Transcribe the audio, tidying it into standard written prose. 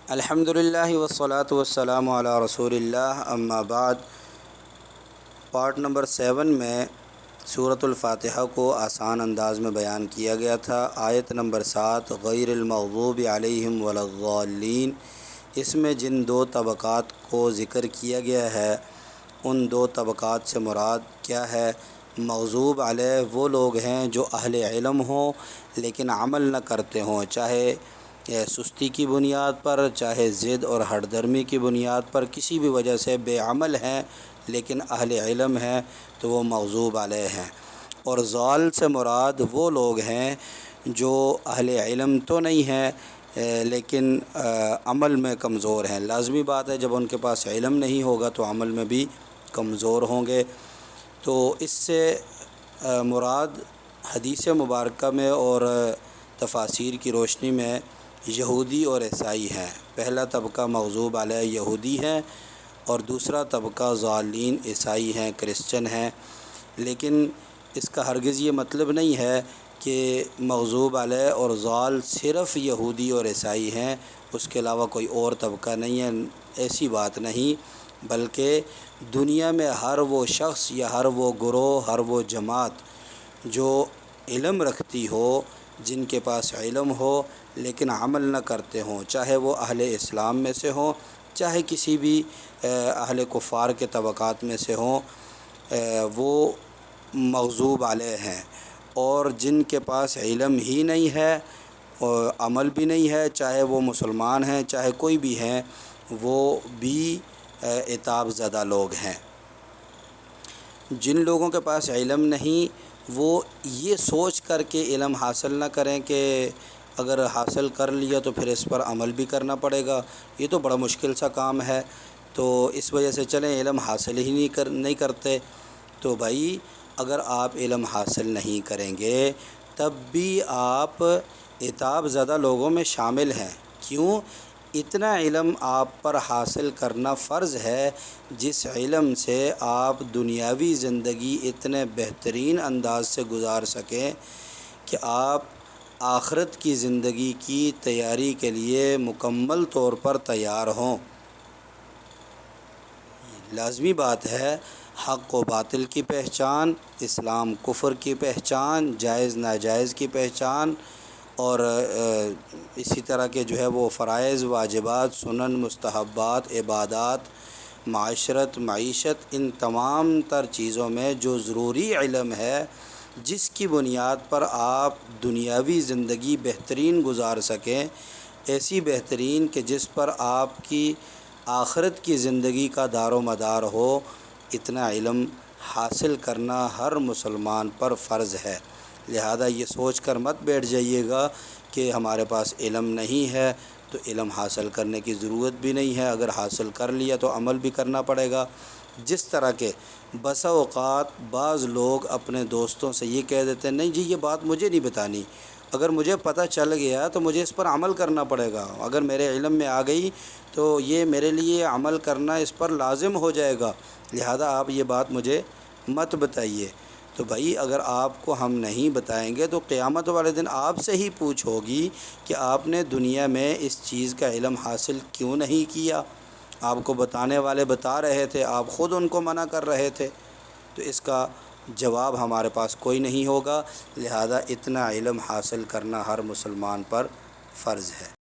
الحمدللہ والصلاة والسلام علی رسول اللہ، اما بعد۔ پارٹ نمبر 7 میں سورۃ الفاتحہ کو آسان انداز میں بیان کیا گیا تھا۔ آیت نمبر 7 غیر المغضوب علیہم ولا الضالین، اس میں جن دو طبقات کو ذکر کیا گیا ہے ان دو طبقات سے مراد کیا ہے؟ مغضوب علیہ وہ لوگ ہیں جو اہل علم ہوں لیکن عمل نہ کرتے ہوں، چاہے سستی کی بنیاد پر، چاہے ضد اور ہٹ درمی کی بنیاد پر، کسی بھی وجہ سے بے عمل ہیں لیکن اہل علم ہیں تو وہ مغضوب علیہ ہیں۔ اور ضال سے مراد وہ لوگ ہیں جو اہل علم تو نہیں ہیں لیکن عمل میں کمزور ہیں۔ لازمی بات ہے جب ان کے پاس علم نہیں ہوگا تو عمل میں بھی کمزور ہوں گے۔ تو اس سے مراد حدیث مبارکہ میں اور تفاسیر کی روشنی میں یہودی اور عیسائی ہیں۔ پہلا طبقہ مغضوب علیہ یہودی ہیں اور دوسرا طبقہ ضالین عیسائی ہیں، کرسچن ہیں۔ لیکن اس کا ہرگز یہ مطلب نہیں ہے کہ مغضوب علیہ اور ضال صرف یہودی اور عیسائی ہیں، اس کے علاوہ کوئی اور طبقہ نہیں ہے، ایسی بات نہیں، بلکہ دنیا میں ہر وہ شخص یا ہر وہ گروہ، ہر وہ جماعت جو علم رکھتی ہو، جن کے پاس علم ہو لیکن عمل نہ کرتے ہوں، چاہے وہ اہل اسلام میں سے ہوں، چاہے کسی بھی اہل کفار کے طبقات میں سے ہوں، وہ مغضوب علیہ ہیں۔ اور جن کے پاس علم ہی نہیں ہے اور عمل بھی نہیں ہے، چاہے وہ مسلمان ہیں چاہے کوئی بھی ہیں، وہ بھی عتاب زدہ لوگ ہیں۔ جن لوگوں کے پاس علم نہیں وہ یہ سوچ کر کے علم حاصل نہ کریں کہ اگر حاصل کر لیا تو پھر اس پر عمل بھی کرنا پڑے گا، یہ تو بڑا مشکل سا کام ہے، تو اس وجہ سے چلیں علم حاصل ہی نہیں کرتے۔ تو بھائی اگر آپ علم حاصل نہیں کریں گے تب بھی آپ عتاب زدہ لوگوں میں شامل ہیں۔ کیوں؟ اتنا علم آپ پر حاصل کرنا فرض ہے جس علم سے آپ دنیاوی زندگی اتنے بہترین انداز سے گزار سکیں کہ آپ آخرت کی زندگی کی تیاری کے لیے مکمل طور پر تیار ہوں۔ لازمی بات ہے حق و باطل کی پہچان، اسلام کفر کی پہچان، جائز ناجائز کی پہچان، اور اسی طرح کے جو ہے وہ فرائض، واجبات، سنن، مستحبات، عبادات، معاشرت، معیشت، ان تمام تر چیزوں میں جو ضروری علم ہے جس کی بنیاد پر آپ دنیاوی زندگی بہترین گزار سکیں، ایسی بہترین کہ جس پر آپ کی آخرت کی زندگی کا دار و مدار ہو، اتنا علم حاصل کرنا ہر مسلمان پر فرض ہے۔ لہذا یہ سوچ کر مت بیٹھ جائیے گا کہ ہمارے پاس علم نہیں ہے تو علم حاصل کرنے کی ضرورت بھی نہیں ہے، اگر حاصل کر لیا تو عمل بھی کرنا پڑے گا۔ جس طرح کے بسا اوقات بعض لوگ اپنے دوستوں سے یہ کہہ دیتے ہیں نہیں جی یہ بات مجھے نہیں بتانی، اگر مجھے پتہ چل گیا تو مجھے اس پر عمل کرنا پڑے گا، اگر میرے علم میں آ گئی تو یہ میرے لیے عمل کرنا اس پر لازم ہو جائے گا، لہذا آپ یہ بات مجھے مت بتائیے۔ تو بھائی اگر آپ کو ہم نہیں بتائیں گے تو قیامت والے دن آپ سے ہی پوچھ ہوگی کہ آپ نے دنیا میں اس چیز کا علم حاصل کیوں نہیں کیا؟ آپ کو بتانے والے بتا رہے تھے، آپ خود ان کو منع کر رہے تھے، تو اس کا جواب ہمارے پاس کوئی نہیں ہوگا۔ لہذا اتنا علم حاصل کرنا ہر مسلمان پر فرض ہے۔